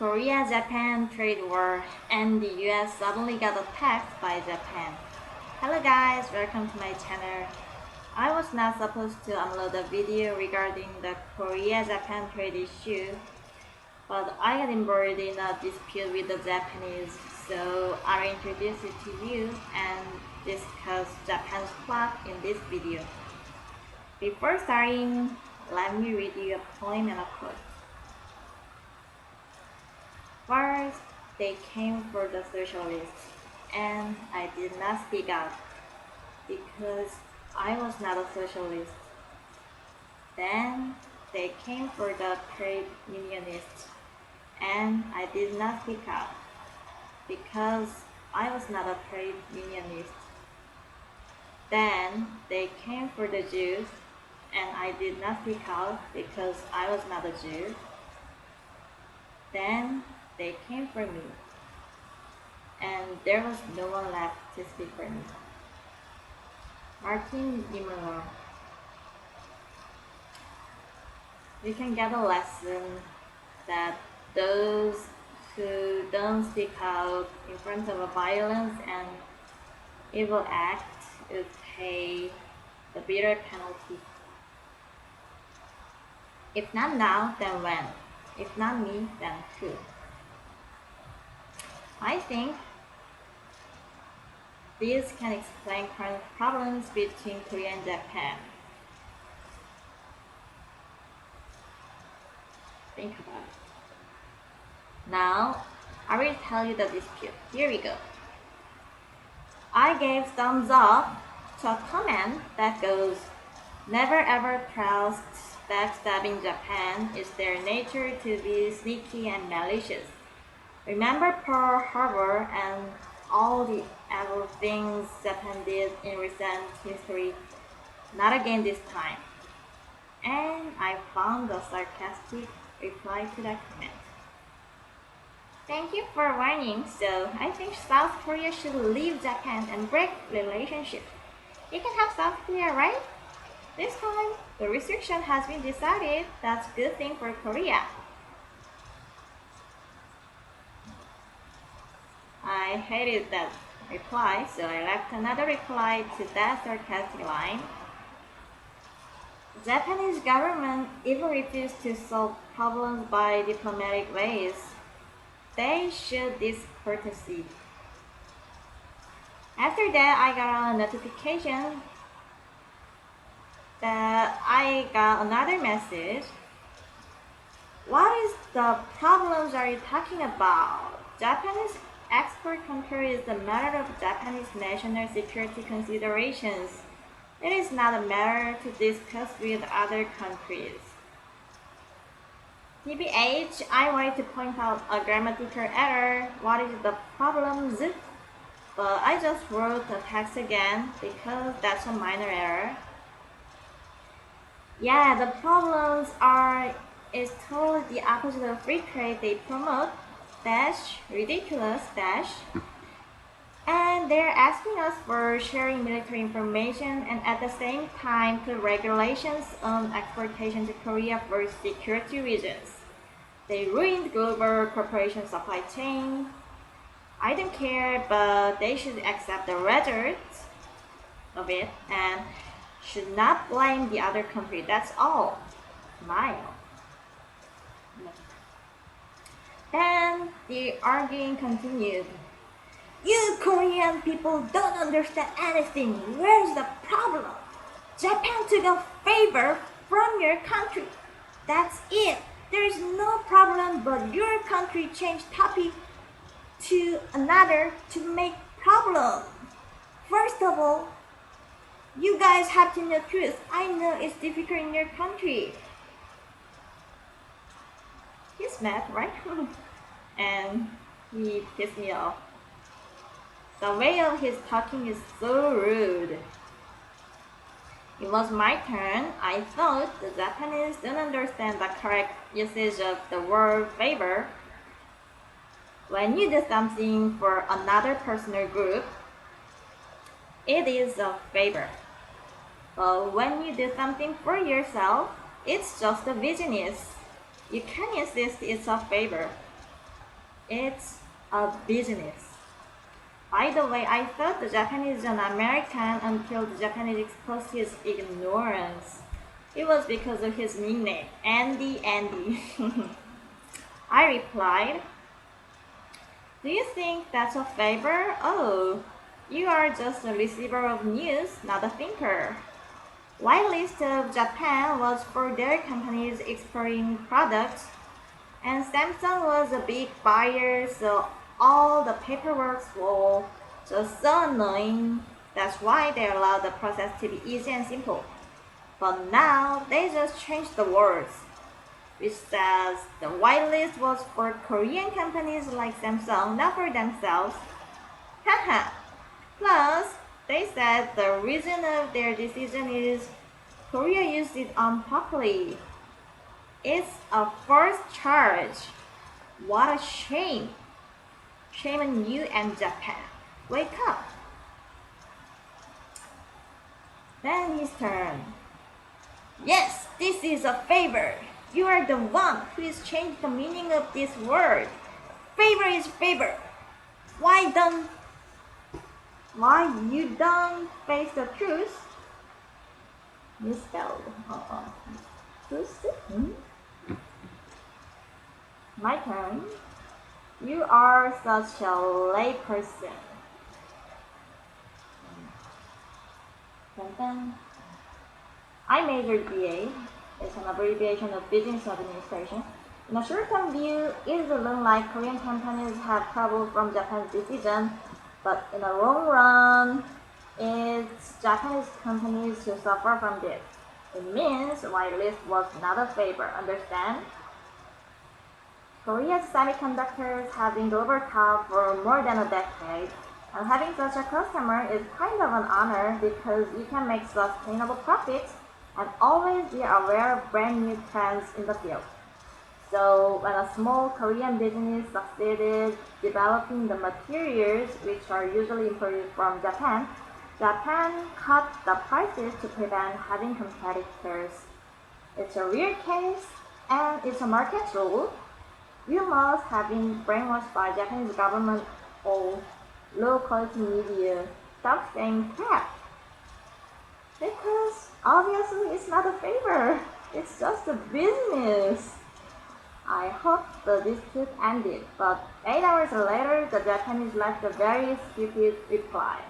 Korea-Japan trade war and the US suddenly got attacked by Japan. Hello guys, welcome to my channel. I was not supposed to upload a video regarding the Korea-Japan trade issue, but I got involved in a dispute with the Japanese, so I'll introduce it to you and discuss Japan's plot in this video. Before starting, let me read you a poem and a quote. First, they came for the socialists, and I did not speak out because I was not a socialist. Then, they came for the trade unionists, and I did not speak out because I was not a trade unionist. Then, they came for the Jews, and I did not speak out because I was not a Jew. Then, they came for me, and there was no one left to speak for me. Martin Niemöller. You can get a lesson that those who don't speak out in front of a violence and evil act will pay the bitter penalty. If not now, then when? If not me, then who? I think this can explain current problems between Korea and Japan. Think about it. Now, I will tell you the dispute. Here we go. I gave thumbs up to a comment that goes, "Never ever trust backstabbing Japan. It's their nature to be sneaky and malicious. Remember Pearl Harbor and all the evil things Japan did in recent history. Not again this time." And I found a sarcastic reply to that comment. "Thank you for warning, so I think South Korea should leave Japan and break relationship. You can have South Korea, right? This time, the restriction has been decided. That's a good thing for Korea." I hated that reply, so I left another reply to that sarcastic line. The Japanese government even refused to solve problems by diplomatic ways. They showed this courtesy. After that, I got a notification that I got another message. "What is the problems are you talking about? Japanese export control is a matter of Japanese national security considerations. It is not a matter to discuss with other countries." TBH, I wanted to point out a grammatical error. What is the problems? But I just wrote the text again because that's a minor error. Yeah, the problems is totally the opposite of free trade. They promote dash ridiculous dash, and they're asking us for sharing military information and at the same time put regulations on exportation to Korea for security reasons. They ruined global corporation supply chain. I don't care, but they should accept the results of it and should not blame the other country. That's all. Smile. Then the arguing continued. "You Korean people don't understand anything. Where's the problem? Japan took a favor from your country. That's it. There is no problem, but your country changed topic to another to make problem. First of all, you guys have to know truth. I know it's difficult in your country." He's mad, right? And he pissed me off. The way of his talking is so rude. It was my turn. I thought the Japanese don't understand the correct usage of the word favor. When you do something for another person or group, it is a favor. But when you do something for yourself, it's just a business. You can insist it's a favor. It's a business. By the way, I thought the Japanese is an American until the Japanese exposed his ignorance. It was because of his nickname, Andy Andy. I replied, do you think that's a favor? Oh, you are just a receiver of news, not a thinker. Whitelist of Japan was for their companies exporting products, and Samsung was a big buyer, so all the paperwork was just so annoying. That's why they allowed the process to be easy and simple. But now they just changed the words, which says the whitelist was for Korean companies like Samsung, not for themselves. Haha. Plus, they said the reason of their decision is Korea used it improperly. It's a first charge. What a shame. Shame on you and Japan. Wake up. Then his turn. Yes, this is a favor. You are the one who has changed the meaning of this word. Favor is favor. Why you don't face the truth? Misspelled. Truth? My turn. You are such a layperson. Dun dun. I majored BA. It's an abbreviation of Business Administration. In a short-term view, it will look like Korean companies have trouble from Japan's decision, but in the long run, it's Japanese companies who suffer from this. It means whitelist was not a favor, understand? Korea's semiconductors have been global top for more than a decade, and having such a customer is kind of an honor because you can make sustainable profits and always be aware of brand new trends in the field. So when a small Korean business succeeded developing the materials which are usually imported from Japan, Japan cut the prices to prevent having competitors. It's a real case and it's a market rule. You must have been brainwashed by Japanese government or low-quality media. Stop saying crap. Because obviously it's not a favor. It's just a business. I hope the dispute ended, but 8 hours later, the Japanese left a very stupid reply.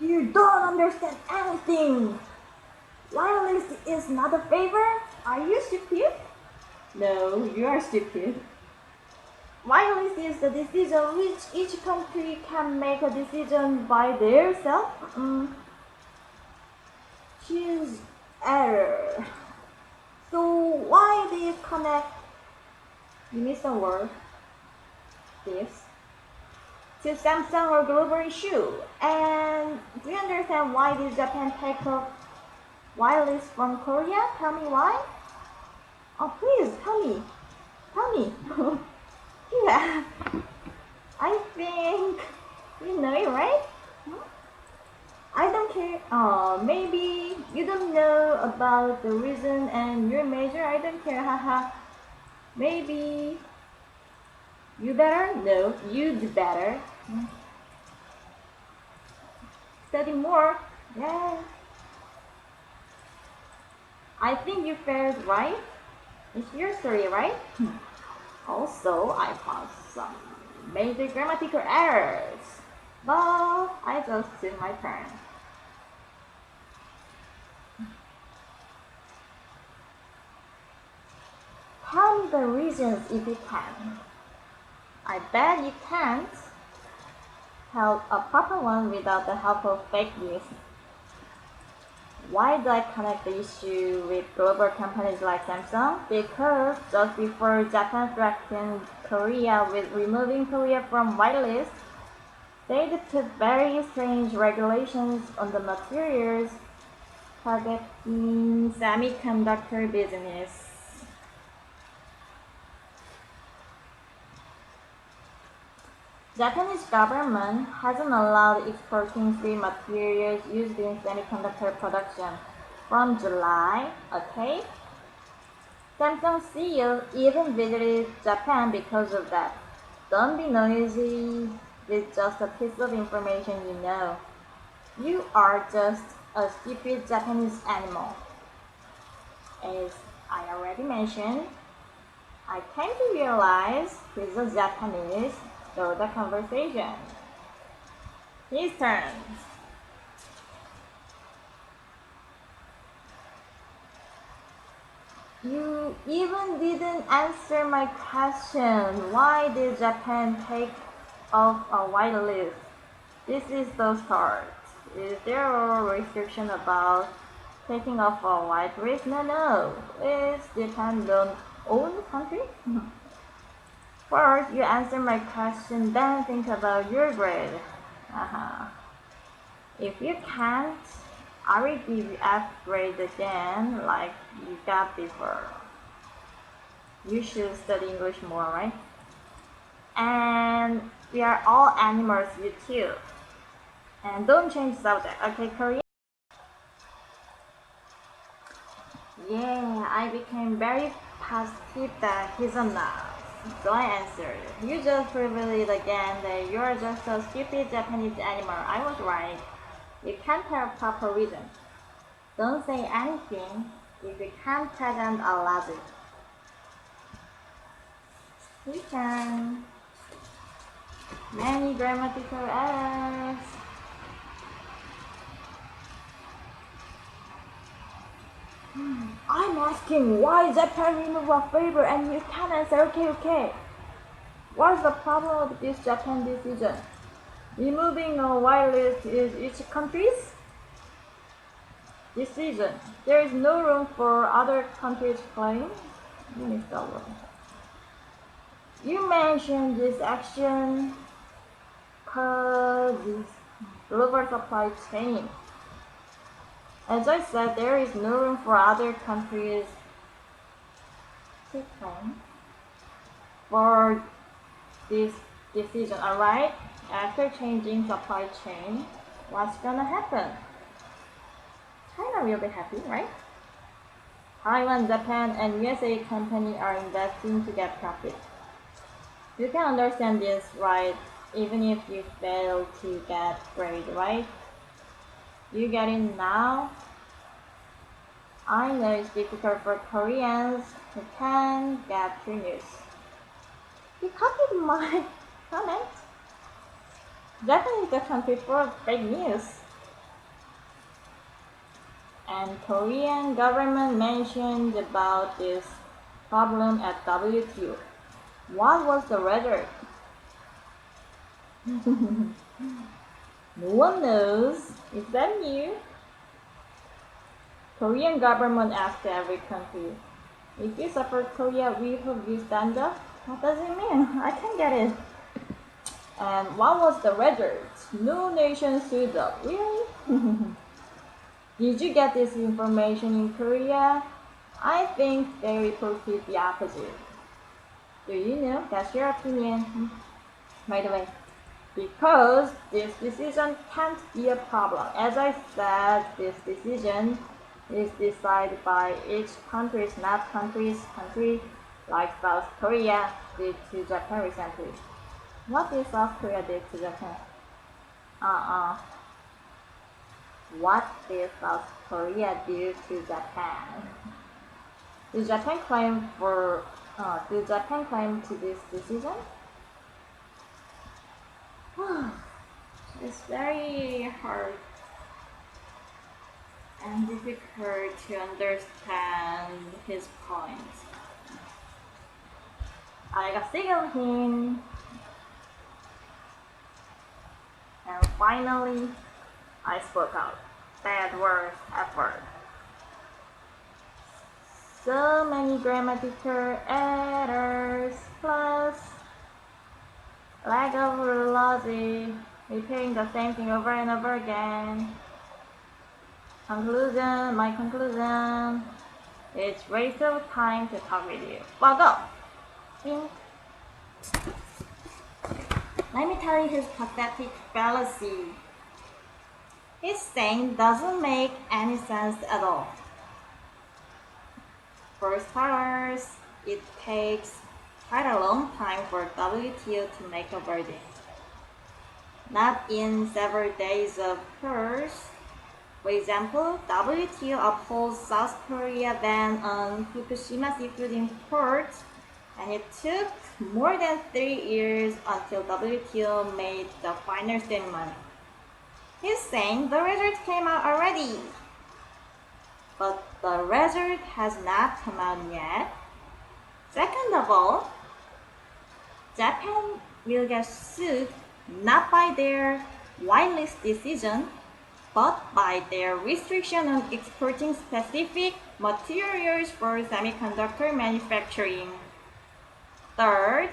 You don't understand anything! Wireless is not a favor? Are you stupid? No, you are stupid. Wireless is the decision which each country can make a decision by themselves. Choose error. So why do you connect? You missed a word. This to Samsung or global issue. And do you understand why did Japan take off wireless from Korea? Tell me why. Oh, please tell me. Tell me. Yeah. I think you know it, right? I don't care. Maybe you don't know about the reason and your major. I don't care. Haha. Maybe you better? No, you do better. Study more. Yeah. I think you fared right. It's your story, right? Also, I found some major grammatical errors. But I just took my turn. Tell me the reasons if you can. I bet you can't tell a proper one without the help of fake news. Why do I connect the issue with global companies like Samsung? Because just before Japan threatened Korea with removing Korea from whitelist, they took very strange regulations on the materials targeting semiconductor business. Japanese government hasn't allowed exporting free materials used in semiconductor production from July, okay? Samsung CEO even visited Japan because of that. Don't be noisy with just a piece of information you know. You are just a stupid Japanese animal. As I already mentioned, I came to realize he's a Japanese through the conversation. His turn. You even didn't answer my question. Why did Japan take off a white list? This is the start. Is there a restriction about taking off a white list? No. Is Japan the own country? First, you answer my question, then think about your grade. If you can't, I will give you F grade again, like you got before. You should study English more, right? And we are all animals, you too. And don't change subject, okay, Korean? Yeah, I became very positive that he's a nut. So I answered. You just proved it again that you're just a stupid Japanese animal. I was right. You can't have proper reason. Don't say anything if you can't present a logic. You can. Many grammatical errors. I'm asking why Japan remove a favor and you can answer okay. What's the problem with this Japan decision? Removing a white list is each country's decision. There is no room for other countries' claim. You mentioned this action causes global supply chain. As I said, there is no room for other countries to claim for this decision, alright? After changing supply chain, what's gonna happen? China will be happy, right? Taiwan, Japan, and USA company are investing to get profit. You can understand this, right? Even if you fail to get grade, right? You get it now? I know it's difficult for Koreans who can get through news. You copied my comment. Japan is the country for fake news. And Korean government mentioned about this problem at WTO. What was the result? No one knows. Is that new? Korean government asked every country, if you support Korea, we hope you stand up. What does it mean? I can't get it. And what was the result? No nation stood up. Really? Did you get this information in Korea? I think they reported the opposite. Do you know? That's your opinion. By the way, because this decision can't be a problem. As I said, this decision is decided by each country, not country like South Korea did to Japan recently. What did South Korea did to Japan? What did South Korea do to Japan? Did Japan claim to this decision? It's very hard and difficult to understand his points. I got sick of him. And finally, I spoke out. Bad words, F-word. So many grammatical errors, plus lack of logic, repeating the same thing over and over again. My conclusion, it's waste of time to talk with you. Fuck off! Let me tell you his pathetic fallacy. His saying doesn't make any sense at all. For starters, it takes quite a long time for WTO to make a verdict. Not in several days, of course. For example, WTO upholds South Korea ban on Fukushima seafood imports, and it took more than 3 years until WTO made the final statement. He's saying the result came out already, but the result has not come out yet. Second of all, Japan will get sued not by their whitelist decision, but by their restriction on exporting specific materials for semiconductor manufacturing. Third,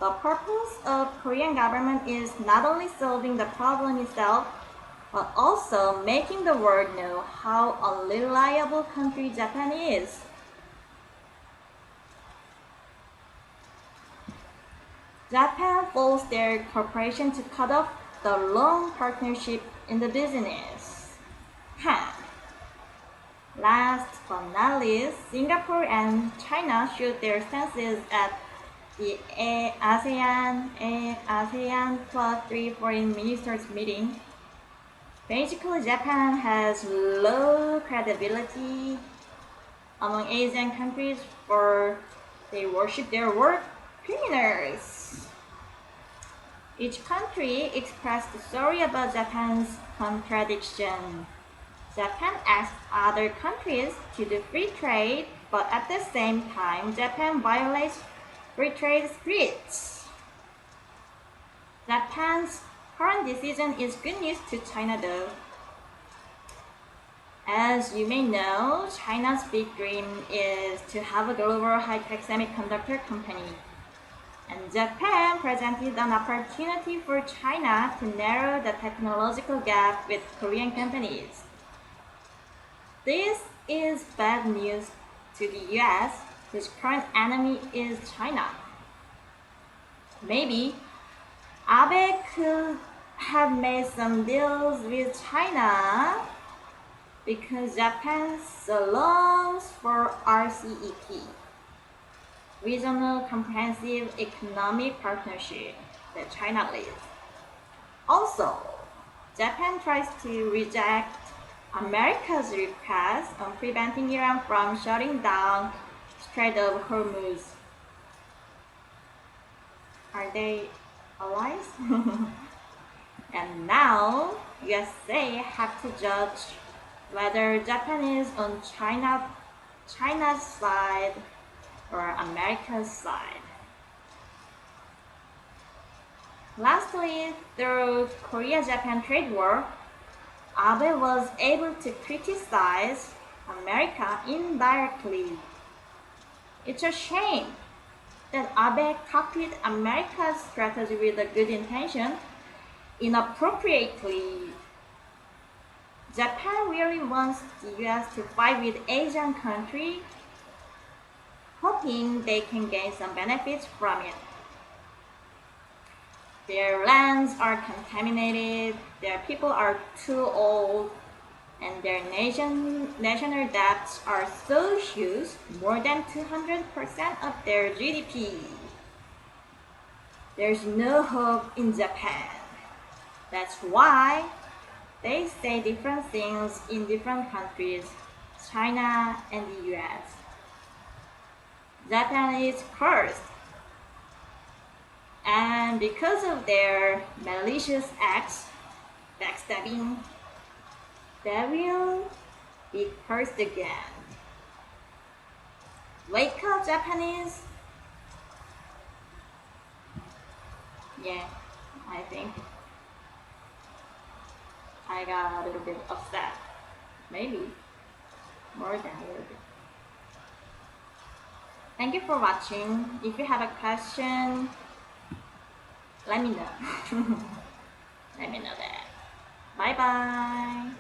the purpose of Korean government is not only solving the problem itself, but also making the world know how unreliable country Japan is. Japan forced their corporation to cut off the long partnership in the business. Last but not least, Singapore and China showed their stances at the ASEAN Plus 3 Foreign Ministers meeting. Basically, Japan has low credibility among Asian countries for they worship their war criminals. Each country expressed sorry about Japan's contradiction. Japan asked other countries to do free trade, but at the same time, Japan violates free trade spirits. Japan's current decision is good news to China though. As you may know, China's big dream is to have a global high-tech semiconductor company. And Japan presented an opportunity for China to narrow the technological gap with Korean companies. This is bad news to the US, whose current enemy is China. Maybe Abe could have made some deals with China because Japan so longs for RCEP, Regional Comprehensive Economic Partnership, that China leads. Also, Japan tries to reject America's request on preventing Iran from shutting down Strait of Hormuz. Are they allies? And now, USA have to judge whether Japan is on China's side or America's side. Lastly, through Korea-Japan trade war, Abe was able to criticize America indirectly. It's a shame that Abe copied America's strategy with a good intention inappropriately. Japan really wants the US to fight with Asian countries, hoping they can gain some benefits from it. Their lands are contaminated, their people are too old, and their national debts are so huge, more than 200% of their GDP. There's no hope in Japan. That's why they say different things in different countries, China and the US. Japan is cursed. And because of their malicious acts, backstabbing, they will be cursed again. Wake up, Japanese! Yeah, I think I got a little bit upset. Maybe more than a little bit. Thank you for watching. If you have a question, let me know. Let me know that. Bye bye.